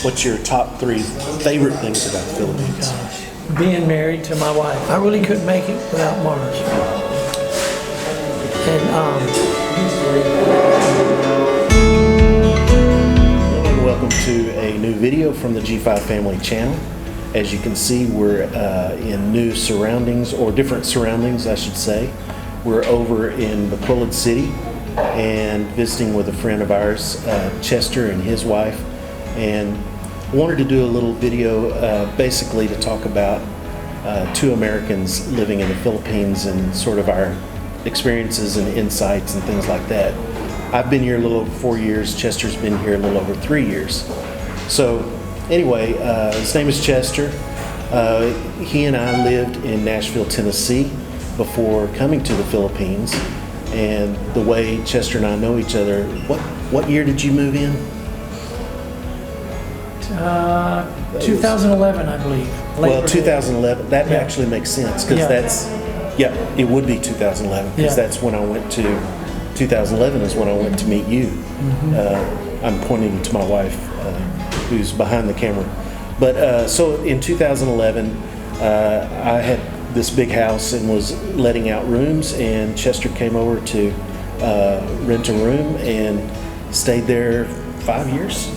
What's your top 3 favorite things about the Philippines? Being married to my wife. I really couldn't make it without Marge. And welcome to a new video from the G5 Family channel. As you can see, we're in new surroundings, or different surroundings, I should say. We're over in Bacolod City and visiting with a friend of ours, Chester and his wife, and wanted to do a little video basically to talk about 2 Americans living in the Philippines and sort of our experiences and insights and things like that. I've been here a little over 4 years. Chester's been here a little over 3 years. So anyway, his name is Chester. He and I lived in Nashville, Tennessee before coming to the Philippines. And the way Chester and I know each other, what year did you move in? 2011, I believe. Well, 2011. That actually makes sense because it would be 2011 because that's when I went to. 2011 is when I went to meet you. Mm-hmm. I'm pointing to my wife, who's behind the camera. But so in 2011, I had this big house and was letting out rooms, and Chester came over to rent a room and stayed there 5 years.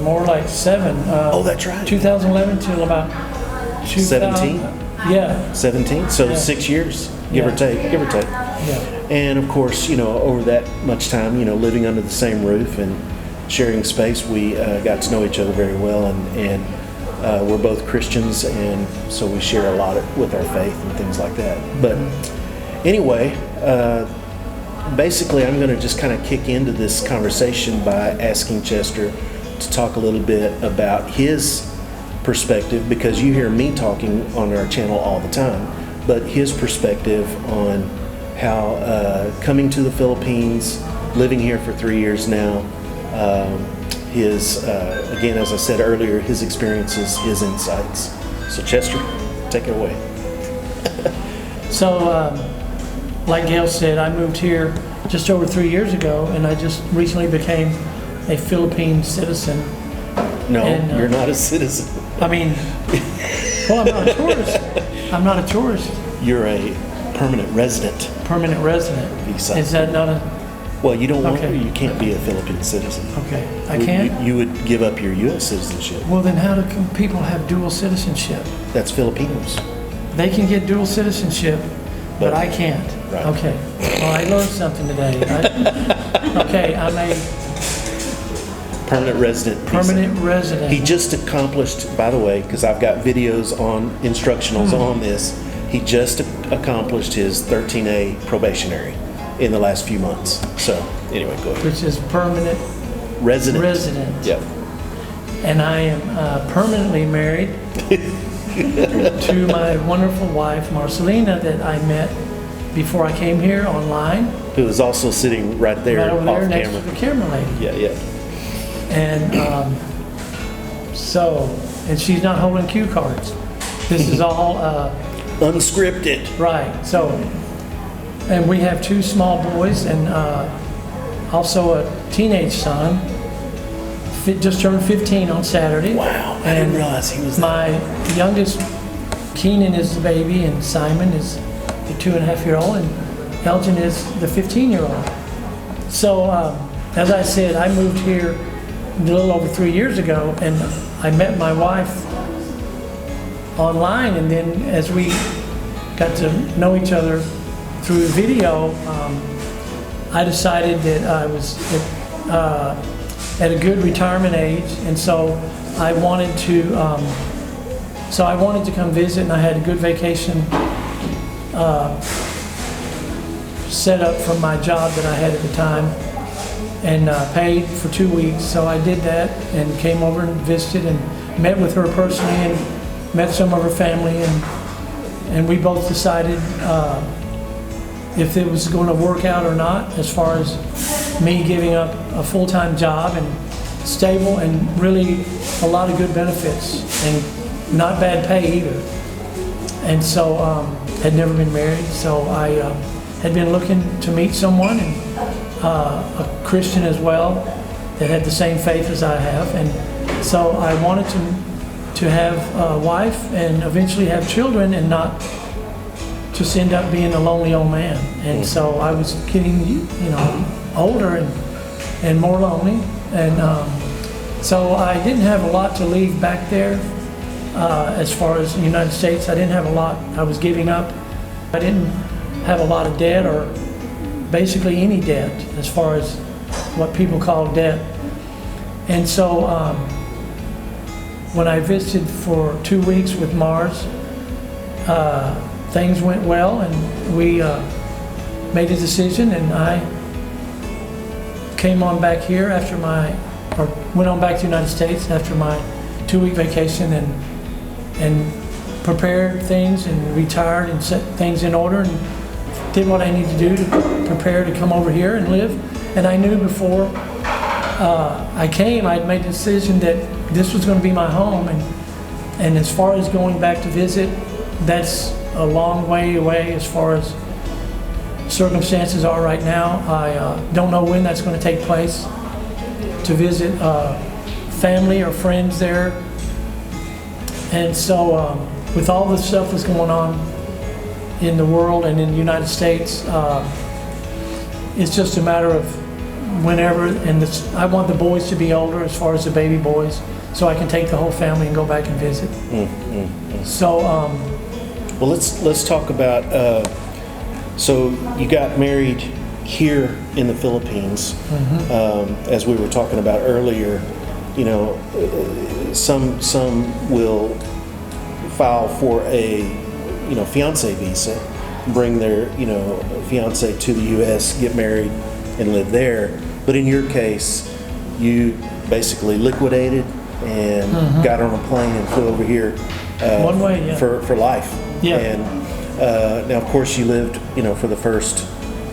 More like 7. Oh, that's right. 2011 till about 17. Yeah. 17. So 6 years, give or take. Yeah. And of course, over that much time, living under the same roof and sharing space, we got to know each other very well, and we're both Christians, and so we share a lot with our faith and things like that. But anyway, basically, I'm going to just kind of kick into this conversation by asking Chester to talk a little bit about his perspective, because you hear me talking on our channel all the time, but his perspective on how coming to the Philippines, living here for 3 years now, his, again, as I said earlier, his experiences, his insights. So Chester, take it away. So, like Gail said, I moved here just over 3 years ago, and I just recently became a Philippine citizen. No, and, you're not a citizen. I mean, well, I'm not a tourist. I'm not a tourist. You're a permanent resident. Permanent resident. Visa. Is that not a... Well, you don't want to. You can't be a Philippine citizen. Okay, I can't? You would give up your U.S. citizenship. Well, then how do people have dual citizenship? That's Filipinos. They can get dual citizenship, but I can't. Right. Okay. Well, I learned something today. Okay, I'm a permanent resident. Permanent resident. He just accomplished, by the way, because I've got videos on instructionals on this, he just accomplished his 13A probationary in the last few months. So anyway, go ahead. Which is permanent resident. Yep. And I am permanently married to my wonderful wife, Marcelina, that I met before I came here online. Who is also sitting right there, right over there off next camera. to the camera lady. Yeah. And and she's not holding cue cards. This is all unscripted. Right. So, and we have 2 small boys and also a teenage son. Just turned 15 on Saturday. Wow! I didn't realize he was. My youngest, Keenan, is the baby, and Simon is the 2.5-year-old, and Elgin is the 15-year-old. So, as I said, I moved here a little over 3 years ago, and I met my wife online, and then as we got to know each other through video, I decided that I was at a good retirement age, and so I wanted to come visit, and I had a good vacation set up from my job that I had at the time, and paid for 2 weeks. So I did that and came over and visited and met with her personally and met some of her family, and we both decided if it was going to work out or not, as far as me giving up a full-time job and stable and really a lot of good benefits and not bad pay either. And so had never been married, so I had been looking to meet someone, and a Christian as well, that had the same faith as I have, and so I wanted to have a wife and eventually have children and not just end up being a lonely old man. And so I was getting, older and more lonely, and so I didn't have a lot to leave back there. As far as the United States, I didn't have a lot. I was giving up. I didn't have a lot of debt, or basically any debt, as far as what people call debt. And so when I visited for 2 weeks with Mars, things went well, and we made a decision, and I came on back here went on back to the United States after my 2-week vacation, and prepared things and retired and set things in order and did what I needed to do to prepare to come over here and live. And I knew before I came, I'd made the decision that this was going to be my home. And as far as going back to visit, that's a long way away as far as circumstances are right now. I don't know when that's going to take place, to visit family or friends there. And so with all the stuff that's going on in the world and in the United States, it's just a matter of whenever, and I want the boys to be older, as far as the baby boys, so I can take the whole family and go back and visit. So well, let's talk about, so you got married here in the Philippines. As we were talking about earlier, some will file for a fiance visa, bring their fiance to the U.S., get married, and live there. But in your case, you basically liquidated and got on a plane and flew over here one way, yeah, for life. Yeah. And now, of course, you lived for the first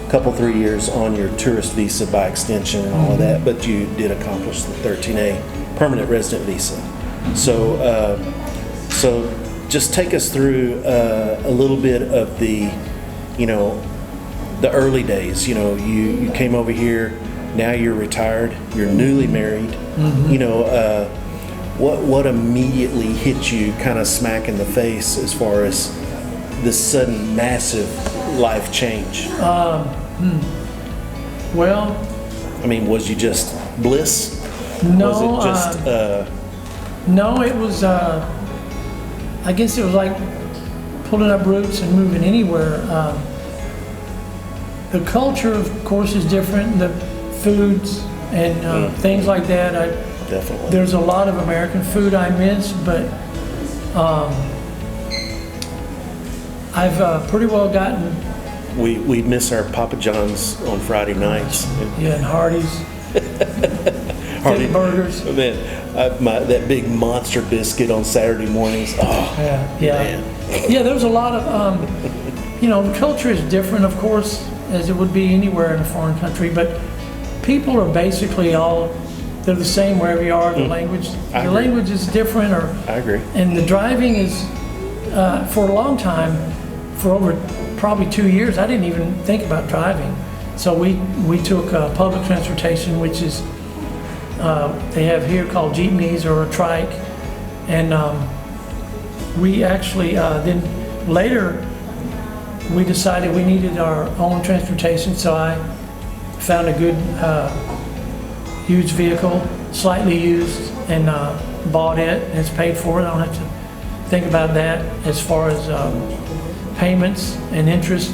couple 3 years on your tourist visa by extension and all of that, but you did accomplish the 13A permanent resident visa. So so just take us through a little bit of the the early days. You came over here, now you're retired, you're newly married. What immediately hit you kind of smack in the face as far as this sudden massive life change? Well, I mean, was you just bliss? no, Was it just no, it was, I guess it was like pulling up roots and moving anywhere. The culture, of course, is different, the foods and things like that. definitely? There's a lot of American food I miss, but I've pretty well gotten... We miss our Papa John's on Friday nights. Yeah, and Hardee's. Hardee's burgers. Man, that big monster biscuit on Saturday mornings. Oh, yeah. Man. Yeah, there's a lot of, the culture is different, of course, as it would be anywhere in a foreign country, but people are basically they're the same wherever you are. The language is different. I agree. And the driving is, for a long time, for over probably 2 years, I didn't even think about driving. So we took public transportation, which is, they have here called jeepneys or a trike. And we actually, then later, we decided we needed our own transportation, so I found a good huge vehicle, slightly used, and bought it, and it's paid for. I don't have to think about that as far as payments and interest.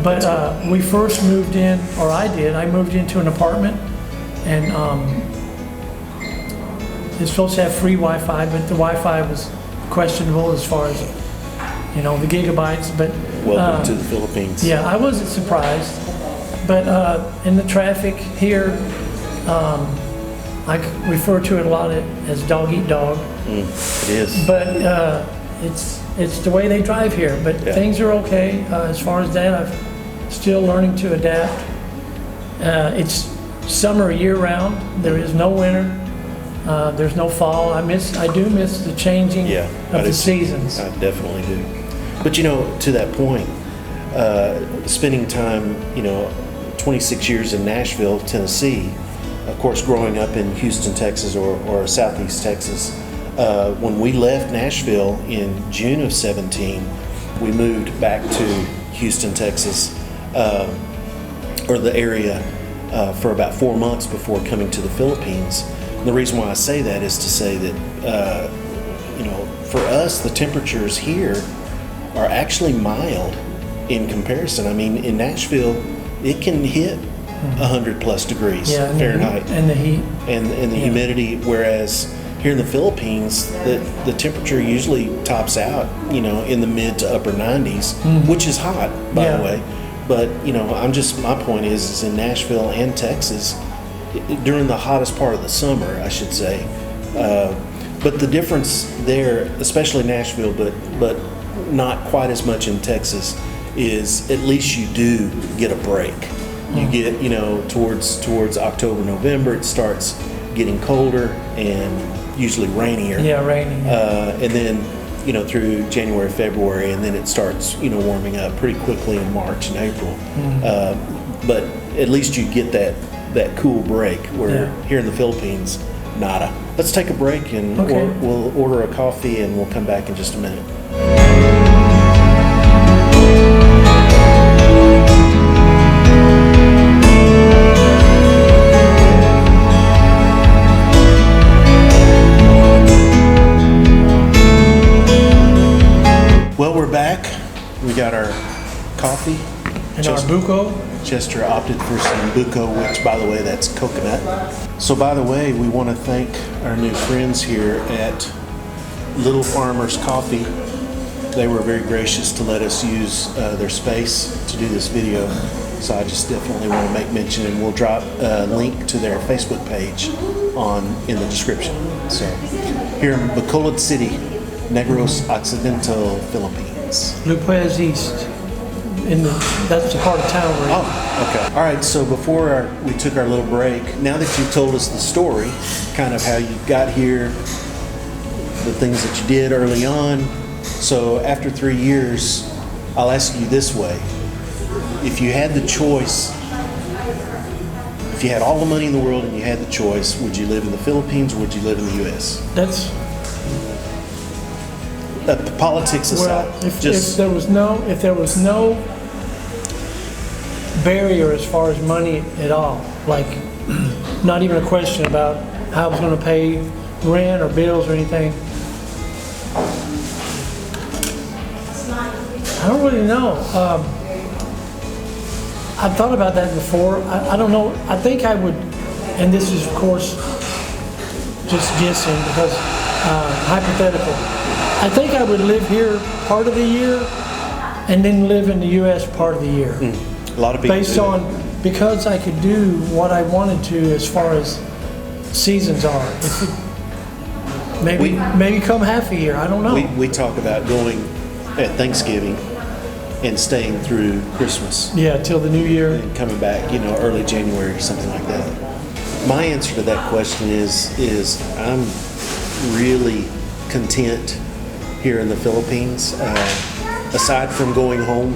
But we first moved in, or I moved into an apartment, and it's supposed to have free Wi-Fi, but the Wi-Fi was questionable as far as, the gigabytes. But welcome to the Philippines. Yeah, I wasn't surprised. But in the traffic here, I refer to it a lot as dog eat dog. It is. But it's the way they drive here. But things are okay as far as that. I'm still learning to adapt. It's summer year round. There is no winter. There's no fall. I do miss the changing of the seasons. I definitely do. But to that point, spending time, 26 years in Nashville, Tennessee, of course, growing up in Houston, Texas, or Southeast Texas, when we left Nashville in June of 17, we moved back to Houston, Texas, or the area, for about 4 months before coming to the Philippines. And the reason why I say that is to say that, for us, the temperatures here are actually mild in comparison. I mean, in Nashville, it can hit 100 plus degrees Fahrenheit. And the heat. And the humidity, whereas here in the Philippines, the temperature usually tops out, in the mid to upper 90s, which is hot, by the way. But, my point is in Nashville and Texas, during the hottest part of the summer, I should say, but the difference there, especially Nashville, but not quite as much in Texas, is at least you do get a break. You get, towards October, November, it starts getting colder and usually rainier. Yeah, rainy. And then, through January, February, and then it starts, warming up pretty quickly in March and April. But at least you get that cool break, where here in the Philippines, nada. Let's take a break and we'll order a coffee and we'll come back in just a minute. Well, we're back. We got our coffee. And our buko. Chester opted for some buko, which, by the way, that's coconut. So, by the way, we want to thank our new friends here at Little Farmers Coffee. They were very gracious to let us use their space to do this video. So I just definitely want to make mention, and we'll drop a link to their Facebook page in the description. So, here in Bacolod City, Negros Occidental, Philippines. Lupez East. That's the part of town we're in. Oh, okay. All right, so before we took our little break, now that you've told us the story, kind of how you got here, the things that you did early on, so after 3 years, I'll ask you this way. If you had the choice, if you had all the money in the world and you had the choice, would you live in the Philippines or would you live in the U.S.? That's... politics aside. Well, if there was no barrier as far as money at all, like not even a question about how I was going to pay rent or bills or anything. I don't really know. I've thought about that before. I don't know. I think I would, and this is of course just guessing because hypothetical. I think I would live here part of the year and then live in the U.S. part of the year. A lot of people because I could do what I wanted to as far as seasons are. Maybe come half a year. I don't know. We talk about going at Thanksgiving and staying through Christmas. Yeah, till the new year. And coming back, early January or something like that. My answer to that question is I'm really content here in the Philippines. Aside from going home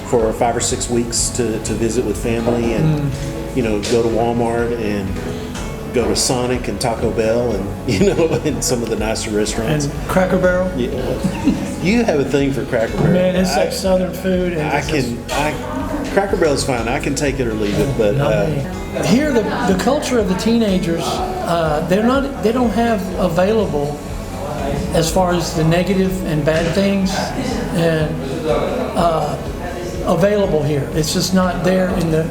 for 5 or 6 weeks to visit with family and go to Walmart and go to Sonic and Taco Bell and and some of the nicer restaurants. And Cracker Barrel. Yeah, you have a thing for Cracker Barrel. Man, it's like Southern food. And Cracker Barrel's fine. I can take it or leave it, but here the culture of the teenagers, they don't have available as far as the negative and bad things and available here. It's just not there in the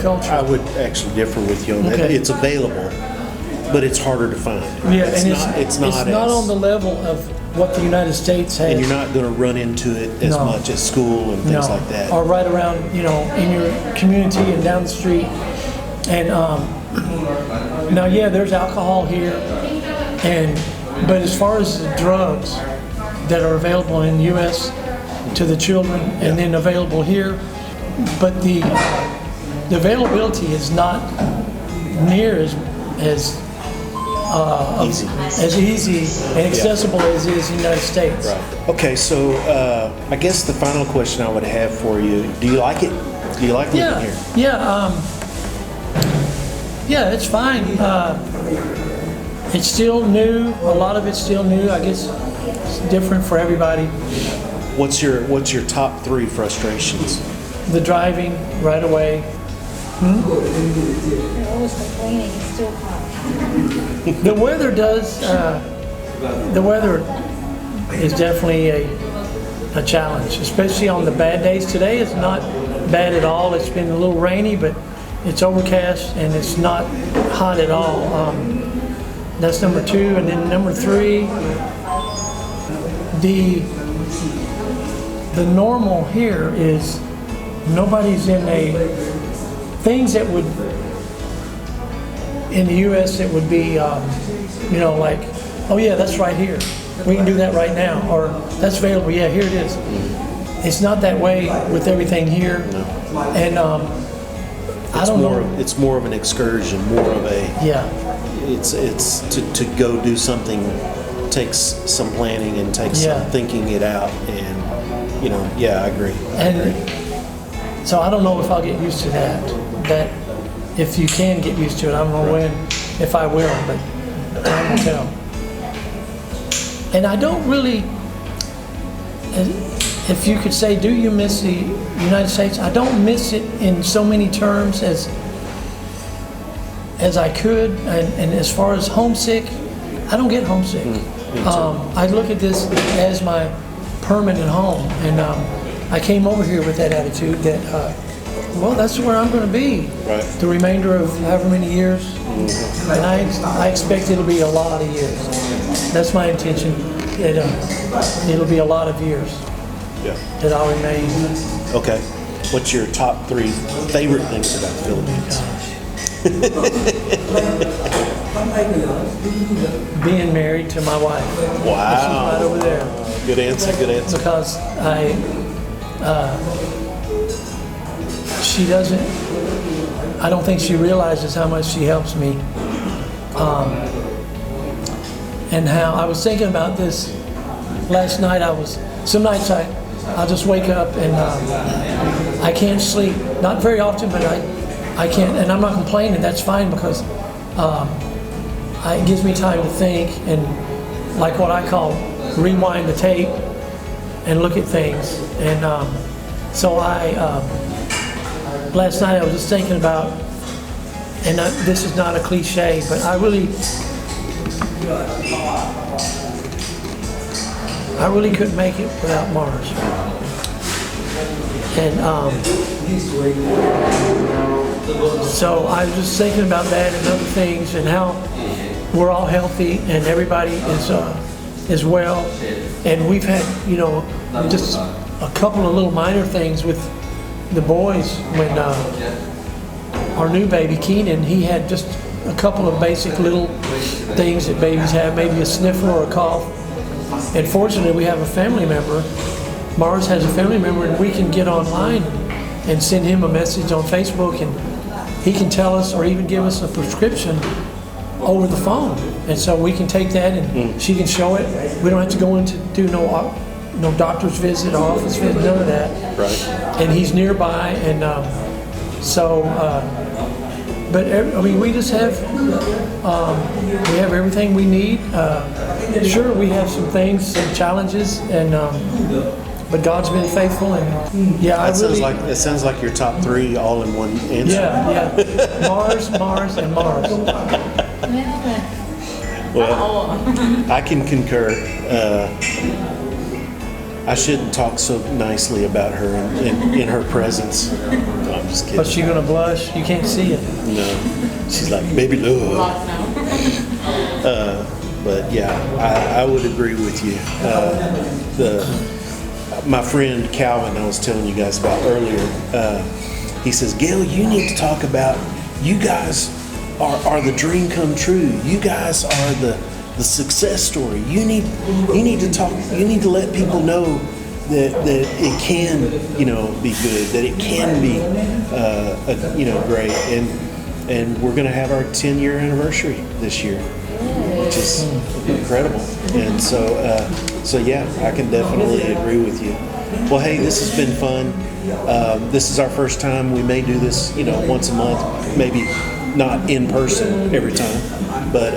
culture. I would actually differ with you on that. It's available, but it's harder to find. Yeah, it's not on the level of what the United States has. And you're not going to run into it as much at school and things like that. Or right around, in your community and down the street. And now, there's alcohol here, but as far as the drugs that are available in the U.S. to the children and then available here, but the availability is not near as easy and accessible as it is in the United States. Right. Okay, so I guess the final question I would have for you: do you like it? Do you like living here? Yeah, it's fine. It's still new. A lot of it's still new. I guess it's different for everybody. What's your top 3 frustrations? The driving right away. You're always complaining, it's still hot. The weather does. The weather is definitely a challenge, especially on the bad days. Today is not bad at all. It's been a little rainy, but it's overcast and it's not hot at all. That's number 2, and then number 3, the normal here is nobody's in things that would in the U.S. it would be like, oh yeah, that's right here. We can do that right now, or that's available. Yeah, here it is. It's not that way with everything here, and I don't know. It's more of an excursion, more of a It's to go do something takes some planning and takes some thinking it out, and I agree. So I don't know if I'll get used to that. That if you can get used to it, I don't know when, if I will, but time will tell. And I don't really, if you could say, do you miss the United States? I don't miss it in so many terms as I could. And as far as homesick, I don't get homesick. I look at this as my permanent home, and I came over here with that attitude that, that's where I'm going to be the remainder of however many years, and I expect it'll be a lot of years. That's my intention. It'll be a lot of years that I'll remain. Okay. What's your top 3 favorite things about the Philippines? Being married to my wife. Wow. She's right over there. Good answer. Because I don't think she realizes how much she helps me. And how I was thinking about this last night. Some nights I'll just wake up and I can't sleep. Not very often, but I can't, and I'm not complaining. That's fine, because it gives me time to think and, like what I call, rewind the tape and look at things. And so last night I was just thinking about, and this is not a cliche, but I really couldn't make it without Mars. And so I was just thinking about that and other things, and how we're all healthy and everybody is well. And we've had, just a couple of little minor things with the boys. When our new baby, Keenan, he had just a couple of basic little things that babies have, maybe a sniffle or a cough. And fortunately, we have a family member. Mars has a family member, and we can get online and send him a message on Facebook, and he can tell us or even give us a prescription over the phone. And so we can take that, and she can show it. We don't have to go in to do no doctor's visit or office visit, none of that. Right. And he's nearby, and but we just have everything we need. Sure, we have some things, some challenges, and but God's been faithful, and It sounds like your top 3 all in one answer. Yeah. Mars, and Mars. Well, I can concur. I shouldn't talk so nicely about her in her presence. No, I'm just kidding. But she's gonna blush. You can't see it. No, she's like, baby love. But yeah, I would agree with you. My friend Calvin, I was telling you guys about earlier, he says, Gail, you need to talk about, you guys are the dream come true. You guys are the success story. You need to talk. You need to let people know that it can, be good. That it can be, great. And we're going to have our 10-year anniversary this year, which is incredible. And so yeah, I can definitely agree with you. Well, hey, this has been fun. This is our first time. We may do this, once a month, maybe not in person every time. But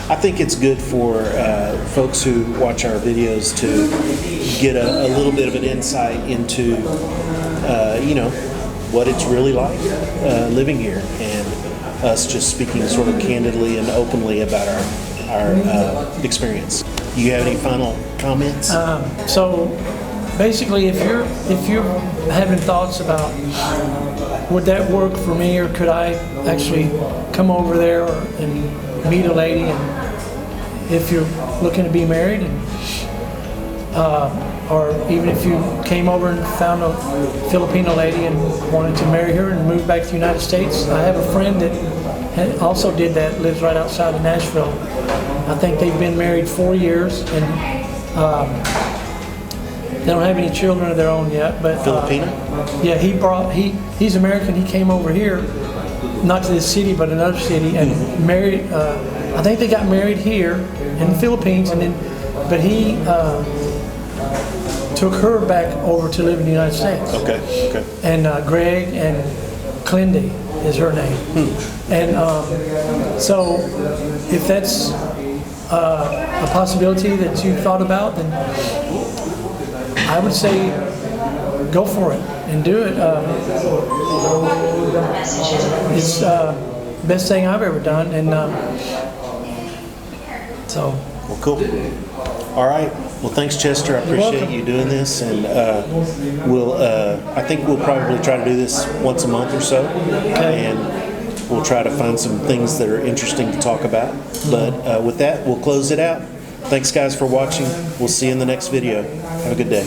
I think it's good for folks who watch our videos to get a little bit of an insight into, what it's really like living here, and us just speaking sort of candidly and openly about our experience. Do you have any final comments? So basically, if you're having thoughts about would that work for me, or could I actually come over there and meet a lady, and if you're looking to be married, and or even if you came over and found a Filipino lady and wanted to marry her and move back to the United States, I have a friend that also did that, lives right outside of Nashville. I think they've been married 4 years, and they don't have any children of their own yet. But Filipina? Yeah, he's American. He came over here, not to this city, but another city, and married. I think they got married here in the Philippines, and then, but he took her back over to live in the United States. Okay. And Greg and Clindy is her name. And so if that's a possibility that you thought about, then I would say go for it and do it. It's the best thing I've ever done, and so. Well, cool. All right. Well, thanks, Chester. I appreciate you doing this, and I think we'll probably try to do this once a month or so, and we'll try to find some things that are interesting to talk about. But with that, we'll close it out. Thanks, guys, for watching. We'll see you in the next video. Have a good day.